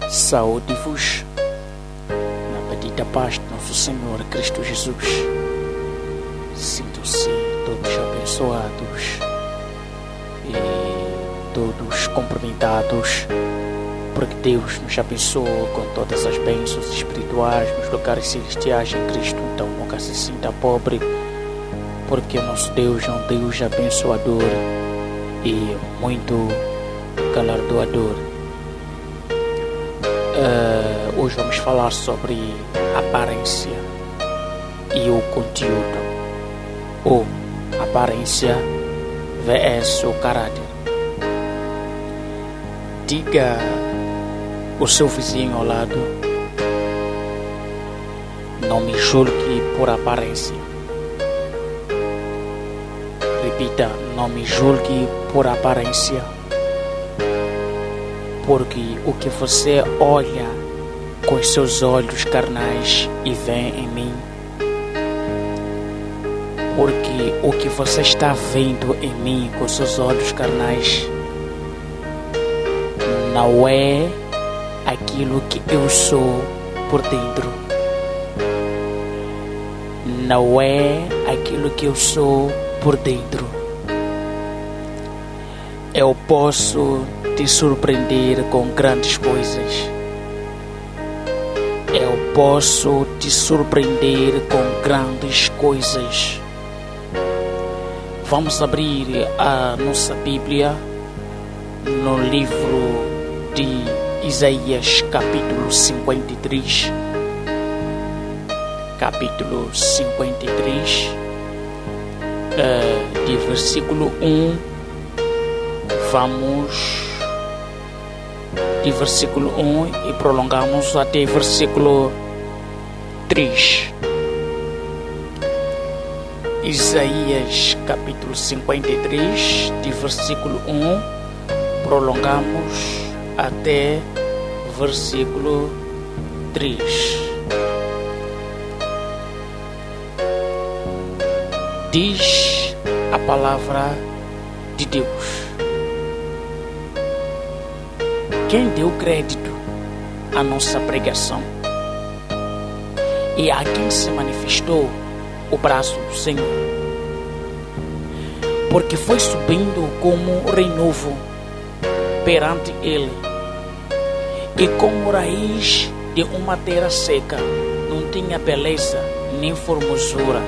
Saúde-vos na bendita paz de nosso Senhor Cristo Jesus. Sintam-se todos abençoados e todos cumprimentados, porque Deus nos abençoou com todas as bênçãos espirituais nos lugares celestiais em Cristo. Então nunca se sinta pobre, porque o nosso Deus é um Deus abençoador e muito galardoador. Hoje vamos falar sobre aparência e o conteúdo, ou aparência vs o caráter. Diga o seu vizinho ao lado: não me julgue por aparência. Repita: não me julgue por aparência, porque o que você olha com os seus olhos carnais e vê em mim, porque o que você está vendo em mim com os seus olhos carnais não é aquilo que eu sou por dentro. Não é aquilo que eu sou por dentro. Eu posso te surpreender com grandes coisas. Eu posso te surpreender com grandes coisas. Vamos abrir a nossa Bíblia no livro de Isaías, capítulo 53. Capítulo 53, de versículo 1. Vamos de versículo 1 e prolongamos até versículo 3. Isaías capítulo 53, de versículo 1, prolongamos até versículo 3. Diz a palavra de Deus: quem deu crédito à nossa pregação e a quem se manifestou o braço do Senhor, porque foi subindo como renovo perante ele, e como raiz de uma terra seca, não tinha beleza nem formosura,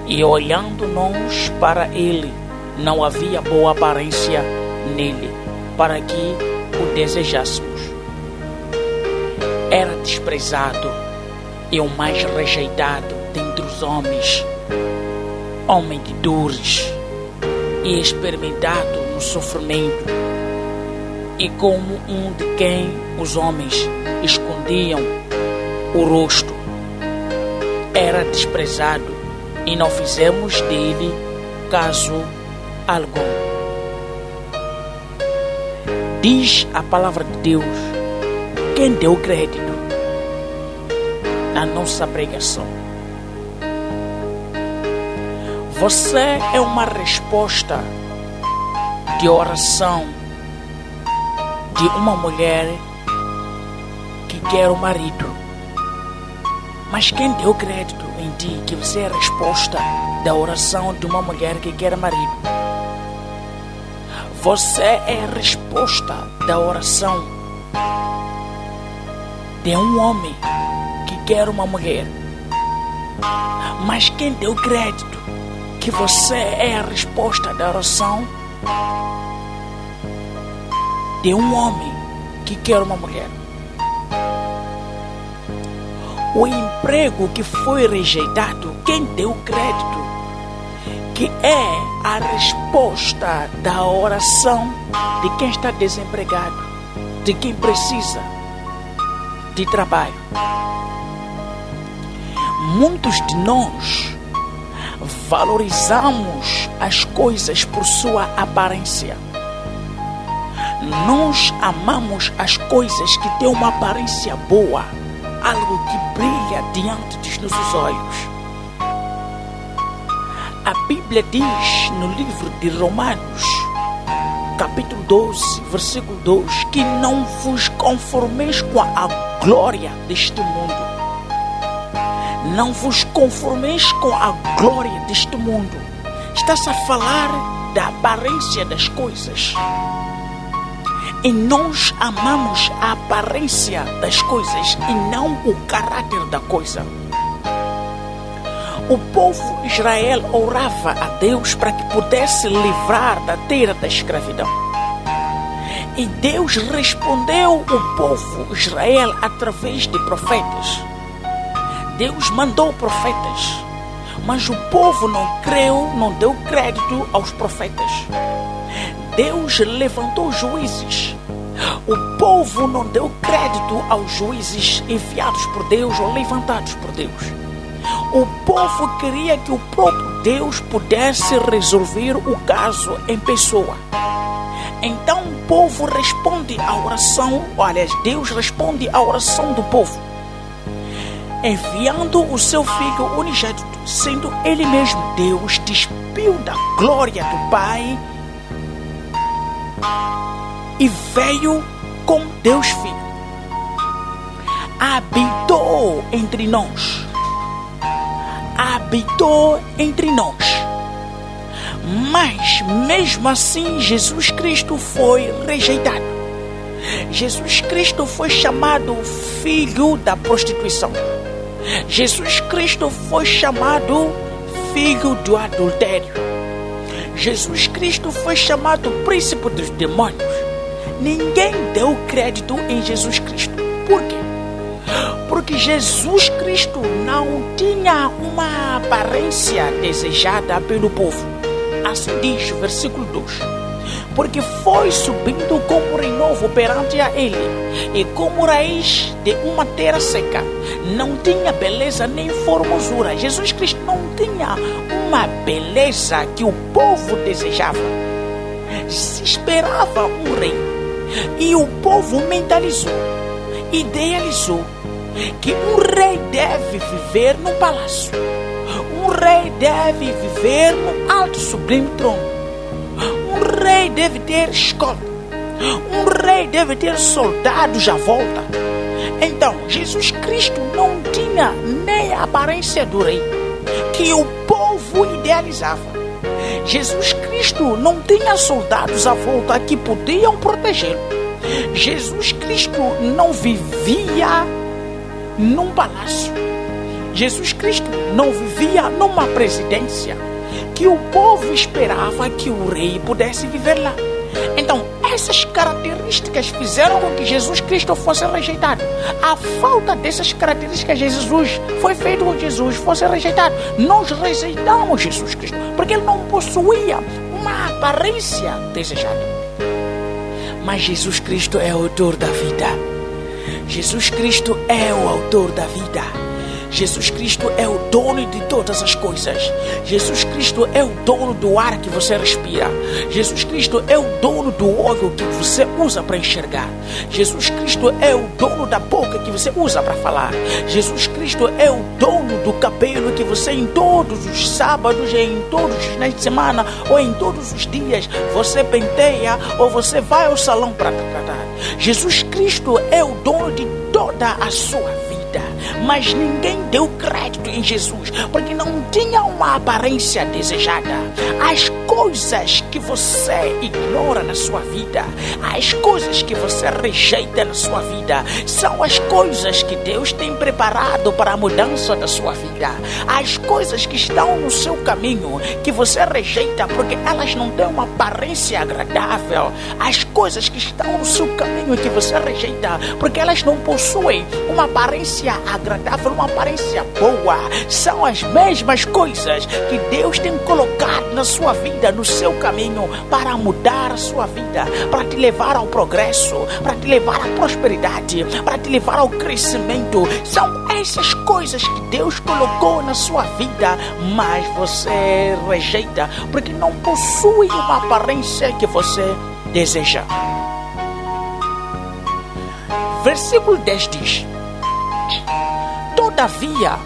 e olhando nós para ele, não havia boa aparência nele, para que o desejássemos. Era desprezado e o mais rejeitado dentre os homens, homem de dores e experimentado no sofrimento, e como um de quem os homens escondiam o rosto. Era desprezado e não fizemos dele caso algum. Diz a palavra de Deus: quem deu crédito na nossa pregação? Você é uma resposta de oração de uma mulher que quer o marido. Mas quem deu crédito em ti que você é a resposta da oração de uma mulher que quer marido? Você é a resposta da oração de um homem que quer uma mulher. Mas quem deu crédito que você é a resposta da oração de um homem que quer uma mulher? O emprego que foi rejeitado, quem deu crédito que é a resposta da oração de quem está desempregado, de quem precisa de trabalho? Muitos de nós valorizamos as coisas por sua aparência. Nós amamos as coisas que têm uma aparência boa, algo que brilha diante dos nossos olhos. A Bíblia diz no livro de Romanos, capítulo 12, versículo 2, que não vos conformeis com a glória deste mundo. Não vos conformeis com a glória deste mundo. Está-se a falar da aparência das coisas. E nós amamos a aparência das coisas e não o caráter da coisa. O povo de Israel orava a Deus para que pudesse livrar da terra da escravidão. E Deus respondeu o povo de Israel através de profetas. Deus mandou profetas, mas o povo não creu, não deu crédito aos profetas. Deus levantou juízes. O povo não deu crédito aos juízes enviados por Deus ou levantados por Deus. O povo queria que o próprio Deus pudesse resolver o caso em pessoa. Então o povo responde à oração, Deus responde à oração do povo, enviando o seu Filho unigênito, sendo Ele mesmo Deus, despiu da glória do Pai e veio como Deus Filho. Habitou entre nós. Mas mesmo assim Jesus Cristo foi rejeitado. Jesus Cristo foi chamado filho da prostituição. Jesus Cristo foi chamado filho do adultério. Jesus Cristo foi chamado príncipe dos demônios. Ninguém deu crédito em Jesus Cristo. Por quê? Porque Jesus Cristo não tinha uma aparência desejada pelo povo. Assim diz o versículo 2. Porque foi subindo como renovo perante a ele, e como raiz de uma terra seca. Não tinha beleza nem formosura. Jesus Cristo não tinha uma beleza que o povo desejava. Se esperava um rei, e o povo mentalizou, idealizou que um rei deve viver no palácio. Um rei deve viver no alto sublime trono. Um rei deve ter escolta. Um rei deve ter soldados à volta. Então, Jesus Cristo não tinha nem a aparência do rei que o povo idealizava. Jesus Cristo não tinha soldados à volta que podiam protegê-lo. Jesus Cristo não vivia num palácio. Jesus Cristo não vivia numa presidência que o povo esperava que o rei pudesse viver lá. Então, essas características fizeram com que Jesus Cristo fosse rejeitado. A falta dessas características de Jesus foi feito com que Jesus fosse rejeitado. Nós rejeitamos Jesus Cristo porque ele não possuía uma aparência desejada. Mas Jesus Cristo é o autor da vida. Jesus Cristo é o autor da vida. Jesus Cristo é o dono de todas as coisas. Jesus Cristo é o dono do ar que você respira. Jesus Cristo é o dono do olho que você usa para enxergar. Jesus Cristo é o dono da boca que você usa para falar. Jesus Cristo é o dono do cabelo que você em todos os sábados, em todos os finais de semana ou em todos os dias você penteia ou você vai ao salão para tratar. Jesus Cristo é o dono de toda a sua vida. Mas ninguém deu crédito em Jesus porque não tinha uma aparência desejada. As coisas que você ignora na sua vida, as coisas que você rejeita na sua vida, são as coisas que Deus tem preparado para a mudança da sua vida. As coisas que estão no seu caminho, que você rejeita porque elas não têm uma aparência agradável. As coisas que estão no seu caminho que você rejeita porque elas não possuem uma aparência agradável, uma aparência boa, são as mesmas coisas que Deus tem colocado na sua vida, no seu caminho, para mudar a sua vida, para te levar ao progresso, para te levar à prosperidade, para te levar ao crescimento. São essas coisas que Deus colocou na sua vida, mas você rejeita porque não possui uma aparência que você deseja. Versículo 10 diz: todavia,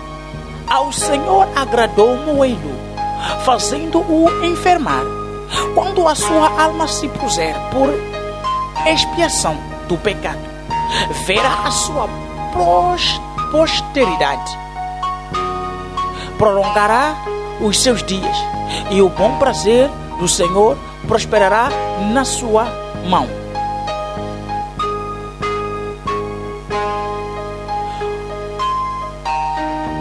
ao Senhor agradou moê-lo, fazendo-o enfermar. Quando a sua alma se puser por expiação do pecado, verá a sua posteridade, prolongará os seus dias, e o bom prazer do Senhor prosperará na sua mão.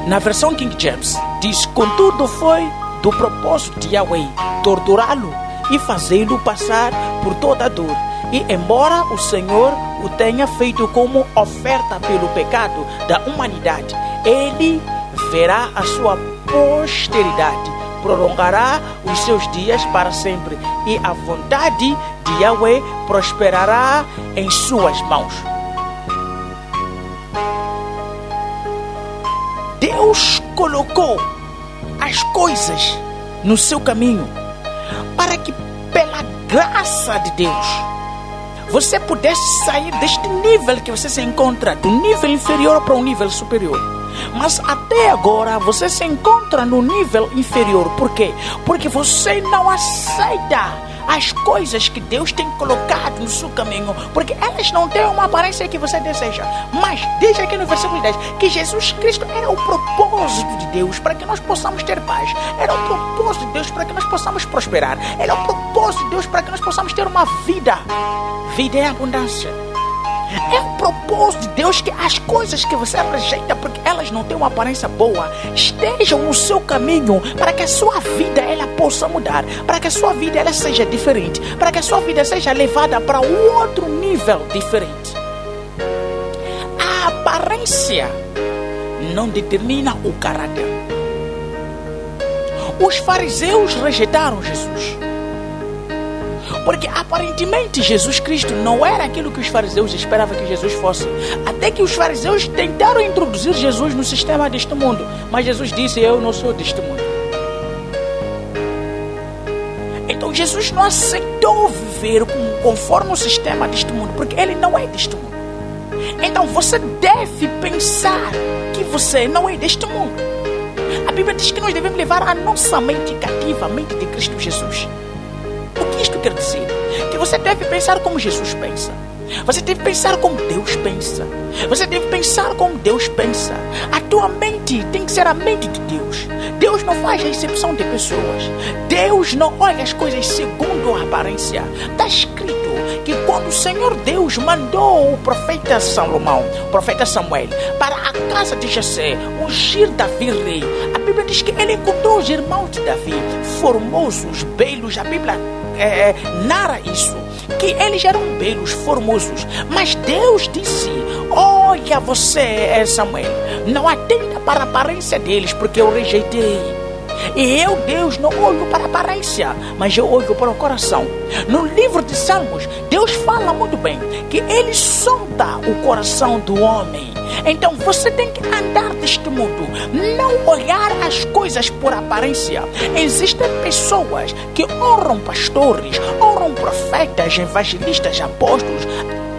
Na versão King James diz: contudo foi do propósito de Yahweh torturá-lo e fazê-lo passar por toda a dor. E embora o Senhor o tenha feito como oferta pelo pecado da humanidade, ele verá a sua posteridade, prolongará os seus dias para sempre, e a vontade de Yahweh prosperará em suas mãos. Deus colocou as coisas no seu caminho para que, pela graça de Deus, você pudesse sair deste nível que você se encontra, do nível inferior para um nível superior. Mas até agora você se encontra no nível inferior. Por quê? Porque você não aceita as coisas que Deus tem colocado no seu caminho, porque elas não têm uma aparência que você deseja. Mas diz aqui no versículo 10 que Jesus Cristo era o propósito de Deus para que nós possamos ter paz. Era o propósito de Deus para que nós possamos prosperar. Era o propósito de Deus para que nós possamos ter uma vida em abundância. É o propósito de Deus que as coisas que você rejeita porque elas não têm uma aparência boa estejam no seu caminho, para que a sua vida ela possa mudar, para que a sua vida ela seja diferente, para que a sua vida seja levada para um outro nível diferente. A aparência não determina o caráter. Os fariseus rejeitaram Jesus porque aparentemente Jesus Cristo não era aquilo que os fariseus esperavam que Jesus fosse. Até que os fariseus tentaram introduzir Jesus no sistema deste mundo, mas Jesus disse: eu não sou deste mundo. Então Jesus não aceitou viver conforme o sistema deste mundo, porque ele não é deste mundo. Então você deve pensar que você não é deste mundo. A Bíblia diz que nós devemos levar a nossa mente cativa à mente de Cristo Jesus. O que isto quer dizer? Que você deve pensar como Jesus pensa. Você deve pensar como Deus pensa. Você deve pensar como Deus pensa. A tua mente tem que ser a mente de Deus. Deus não faz recepção de pessoas. Deus não olha as coisas segundo a aparência. Está escrito que quando o Senhor Deus mandou o profeta Salomão, o profeta Samuel, para a casa de Jessé, ungir Davi rei, a Bíblia diz que ele encontrou os irmãos de Davi formosos, belos. A Bíblia narra isso, que eles eram belos, formosos, mas Deus disse: olha você, Samuel, não atenda para a aparência deles, porque eu rejeitei. E eu, Deus, não olho para a aparência, mas eu olho para o coração. No livro de Salmos, Deus fala muito bem que ele sonda o coração do homem. Então você tem que andar neste mundo, não olhar as coisas por aparência. Existem pessoas que honram pastores, honram profetas, evangelistas, apóstolos,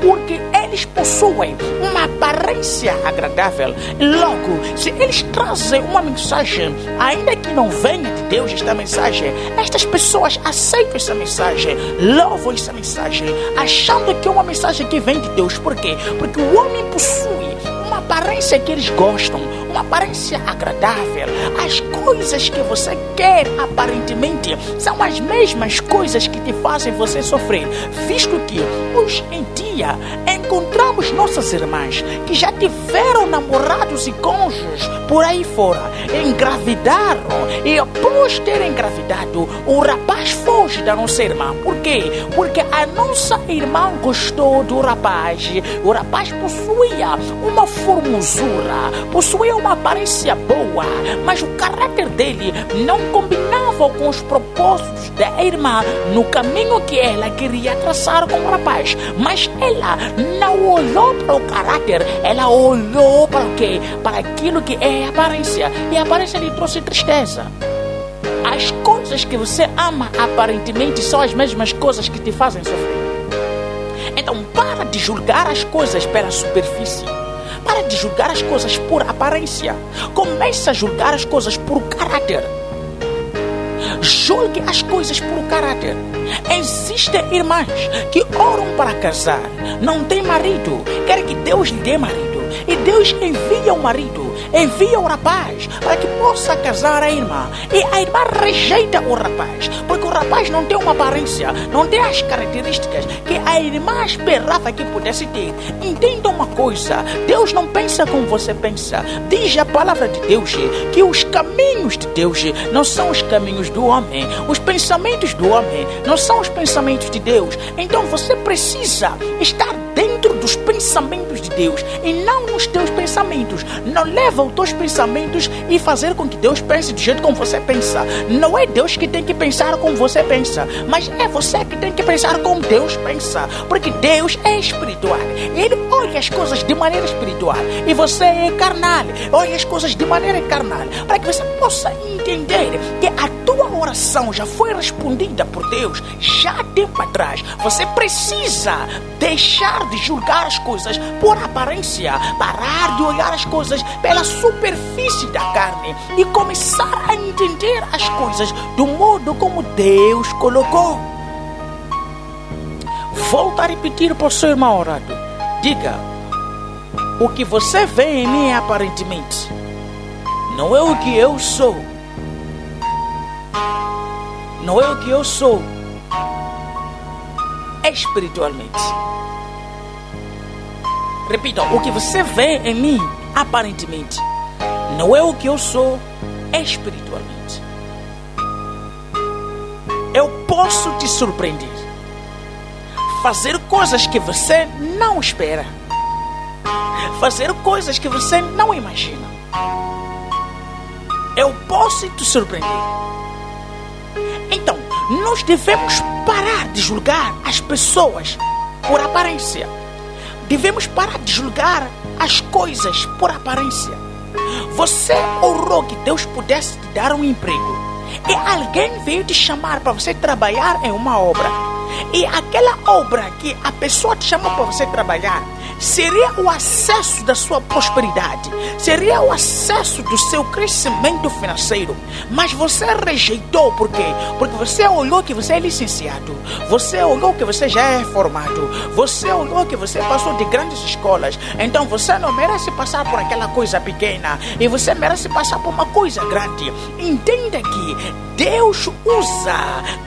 porque eles possuem uma aparência agradável. Logo, se eles trazem uma mensagem, ainda que não venha de Deus esta mensagem, estas pessoas aceitam essa mensagem, louvam essa mensagem, achando que é uma mensagem que vem de Deus. Por quê? Porque o homem possui uma aparência que eles gostam, uma aparência agradável. As coisas que você quer aparentemente são as mesmas coisas que te fazem você sofrer, visto que hoje em dia encontramos nossas irmãs que já tiveram namorados e cônjuges por aí fora, engravidaram, e após ter engravidado, o rapaz foge da nossa irmã. Por quê? Porque a nossa irmã gostou do rapaz. O rapaz possuía uma formosura, possuía uma aparência boa, mas o caráter dele não combinava com os propósitos da irmã no caminho que ela queria traçar com o rapaz. Mas ela não olhou para o caráter, ela olhou para o quê? Para aquilo que é a aparência, e a aparência lhe trouxe tristeza. As coisas que você ama aparentemente são as mesmas coisas que te fazem sofrer. Então para de julgar as coisas pela superfície. Para de julgar as coisas por aparência. Comece a julgar as coisas por caráter. julgue as coisas por caráter. Existem irmãs que oram para casar, não tem marido, quer que Deus lhe dê marido. E Deus envia o marido, envia o rapaz para que possa casar a irmã. E a irmã rejeita o rapaz, porque o rapaz não tem uma aparência, não tem as características que a irmã esperava que pudesse ter. Entenda uma coisa, Deus não pensa como você pensa. Diz a palavra de Deus que os caminhos de Deus não são os caminhos do homem. Os pensamentos do homem não são os pensamentos de Deus. Então você precisa estar dentro dos pensamentos de Deus e não nos teus pensamentos. Não leva os teus pensamentos e fazer com que Deus pense do jeito como você pensa. Não é Deus que tem que pensar como você pensa, mas é você que tem que pensar como Deus pensa, porque Deus é espiritual. Ele olha as coisas de maneira espiritual e você é carnal, olha as coisas de maneira carnal, para que você possa entender que a tua oração já foi respondida por Deus já há tempo atrás. Você precisa deixar de julgar as coisas por aparência, parar de olhar as coisas pela superfície da carne e começar a entender as coisas do modo como Deus colocou. Volta a repetir para o seu irmão orado. Diga: o que você vê em mim aparentemente não é o que eu sou. Não é o que eu sou espiritualmente. Repita: o que você vê em mim aparentemente não é o que eu sou espiritualmente. Eu posso te surpreender, fazer coisas que você não espera, fazer coisas que você não imagina. Eu posso te surpreender. Então, nós devemos parar de julgar as pessoas por aparência. Devemos parar de julgar as coisas por aparência. Você orou que Deus pudesse te dar um emprego e alguém veio te chamar para você trabalhar em uma obra. E aquela obra que a pessoa te chamou para você trabalhar seria o acesso da sua prosperidade, seria o acesso do seu crescimento financeiro, mas você rejeitou. Por quê? Porque você olhou que você é licenciado, você olhou que você já é formado, você olhou que você passou de grandes escolas, então você não merece passar por aquela coisa pequena e você merece passar por uma coisa grande. Entenda que Deus usa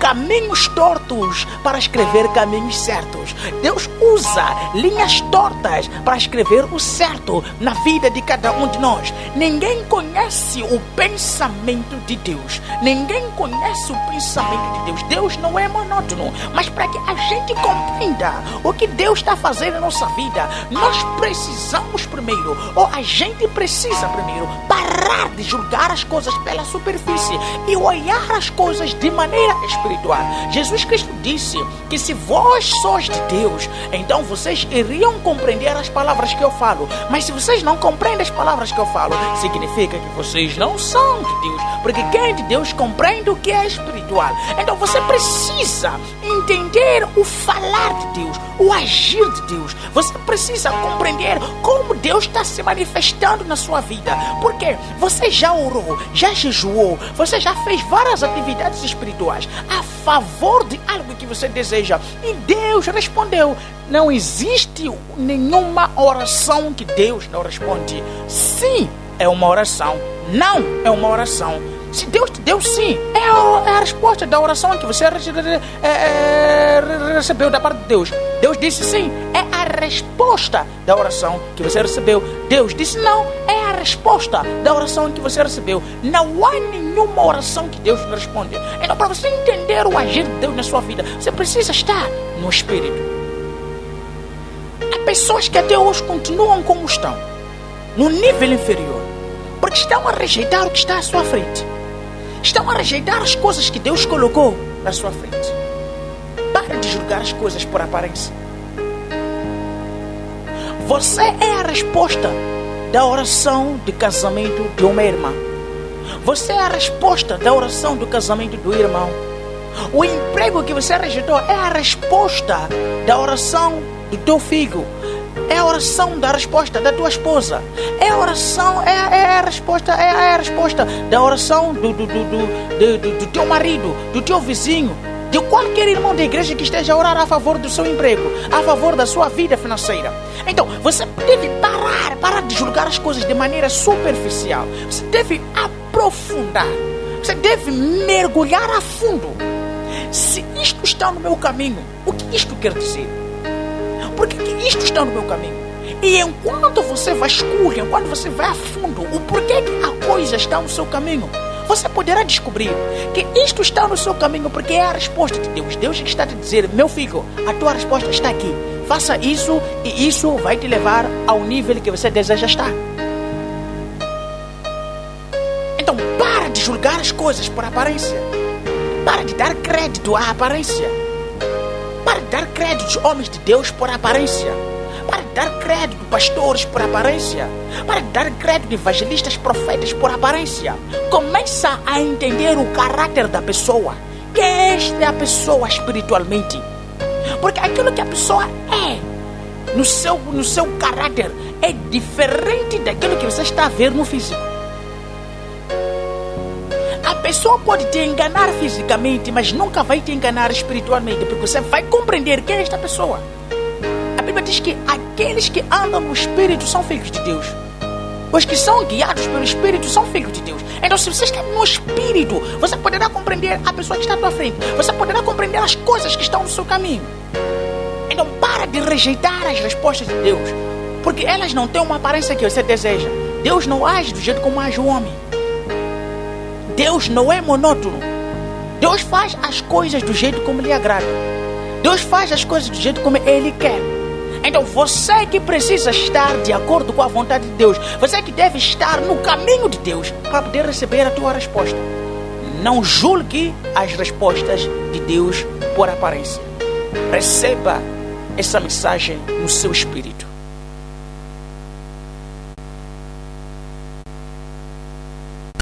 caminhos tortos para escrever caminhos certos. Deus usa linhas tortas para escrever o certo na vida de cada um de nós. Ninguém conhece o pensamento de Deus. Ninguém conhece o pensamento de Deus. Deus não é monótono. Mas para que a gente compreenda o que Deus está fazendo na nossa vida, nós precisamos primeiro, ou a gente precisa primeiro, parar de julgar as coisas pela superfície e olhar as coisas de maneira espiritual. Jesus Cristo disse que se vós sois de Deus, então vocês iriam compreender as palavras que eu falo. Mas se vocês não compreendem as palavras que eu falo, significa que vocês não são de Deus, porque quem é de Deus compreende o que é espiritual. Então você precisa entender o falar de Deus, o agir de Deus. Você precisa compreender como Deus está se manifestando na sua vida, porque você já orou, já jejuou, você já fez várias atividades espirituais a favor de algo que você deseja e Deus respondeu. Não existe nenhuma oração que Deus não responde. Sim, é uma oração. Não, é uma oração. Se Deus te deu sim, é a resposta da oração que você recebeu da parte de Deus. Deus disse sim, é a resposta da oração que você recebeu. Deus disse não, é a resposta da oração que você recebeu. Não há nenhuma oração que Deus não responde. Então, para você entender o agir de Deus na sua vida, você precisa estar no Espírito. Há pessoas que até hoje continuam como estão, no nível inferior, porque estão a rejeitar o que está à sua frente. Estão a rejeitar as coisas que Deus colocou na sua frente. Para de julgar as coisas por aparência. Você é a resposta da oração de casamento de uma irmã. Você é a resposta da oração do casamento do irmão. O emprego que você rejeitou é a resposta da oração do teu filho. É a oração da resposta da tua esposa. É a oração, é a resposta da oração do teu marido, do teu vizinho, de qualquer irmão da igreja que esteja a orar a favor do seu emprego, a favor da sua vida financeira. Então, você deve parar de julgar as coisas de maneira superficial. Você deve aprofundar. Você deve mergulhar a fundo. Se isto está no meu caminho, o que isto quer dizer? Por que isto está no meu caminho? E enquanto você vasculha, enquanto você vai a fundo, o porquê que a coisa está no seu caminho, você poderá descobrir que isto está no seu caminho porque é a resposta de Deus. Deus está a te dizer: meu filho, a tua resposta está aqui. Faça isso e isso vai te levar ao nível que você deseja estar. Então, para de julgar as coisas por aparência. Para de dar crédito à aparência. Para de dar crédito aos homens de Deus por aparência. Para de dar crédito a pastores por aparência. Para de dar crédito a evangelistas, profetas por aparência. Começa a entender o caráter da pessoa. Quem é esta pessoa espiritualmente? Porque aquilo que a pessoa é no seu caráter é diferente daquilo que você está a ver no físico. A pessoa pode te enganar fisicamente, mas nunca vai te enganar espiritualmente, porque você vai compreender quem é esta pessoa. A Bíblia diz que aqueles que andam no Espírito são filhos de Deus. Os que são guiados pelo Espírito são filhos de Deus. Então, se você está no Espírito, você poderá compreender a pessoa que está à tua frente. Você poderá compreender as coisas que estão no seu caminho. Então, para de rejeitar as respostas de Deus, porque elas não têm uma aparência que você deseja. Deus não age do jeito como age o homem. Deus não é monótono. Deus faz as coisas do jeito como lhe agrada. Deus faz as coisas do jeito como Ele quer. Então você que precisa estar de acordo com a vontade de Deus. Você que deve estar no caminho de Deus para poder receber a tua resposta. Não julgue as respostas de Deus por aparência. Receba essa mensagem no seu espírito.